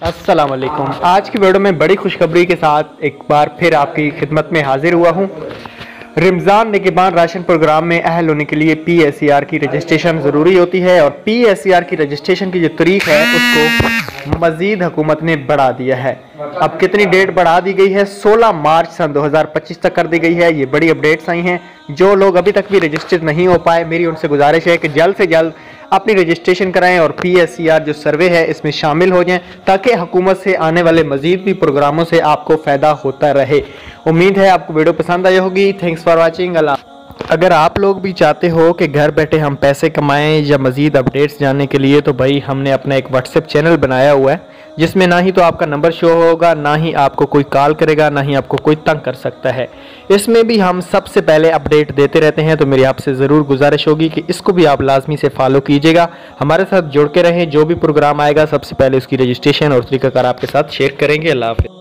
अस्सलाम वालेकुम। आज की वीडियो में बड़ी खुशखबरी के साथ एक बार फिर आपकी खिदमत में हाजिर हुआ हूँ। रमज़ान निगहबान राशन प्रोग्राम में अहल होने के लिए PSER की रजिस्ट्रेशन ज़रूरी होती है और PSER की रजिस्ट्रेशन की जो तारीख है उसको मज़ीद हुकूमत ने बढ़ा दिया है। अब कितनी डेट बढ़ा दी गई है? 16 मार्च सन 2025 तक कर दी गई है। ये बड़ी अपडेट्स आई हैं। जो लोग अभी तक भी रजिस्टर्ड नहीं हो पाए, मेरी उनसे गुजारिश है कि जल्द से जल्द अपनी रजिस्ट्रेशन कराएं और PSER जो सर्वे है इसमें शामिल हो जाएं ताकि हुकूमत से आने वाले मजीद भी प्रोग्रामों से आपको फ़ायदा होता रहे। उम्मीद है आपको वीडियो पसंद आई होगी। Thanks for watching. अगर आप लोग भी चाहते हो कि घर बैठे हम पैसे कमाएं या मज़ीद अपडेट्स जानने के लिए, तो भाई हमने अपना एक व्हाट्सएप चैनल बनाया हुआ है जिसमें ना ही तो आपका नंबर शो होगा, ना ही आपको कोई कॉल करेगा, ना ही आपको कोई तंग कर सकता है। इसमें भी हम सबसे पहले अपडेट देते रहते हैं, तो मेरी आपसे ज़रूर गुजारिश होगी कि इसको भी आप लाजमी से फॉलो कीजिएगा, हमारे साथ जुड़ के रहें। जो भी प्रोग्राम आएगा सबसे पहले उसकी रजिस्ट्रेशन और तरीकाकार आपके साथ शेयर करेंगे। अल्लाह हाफ़िज़।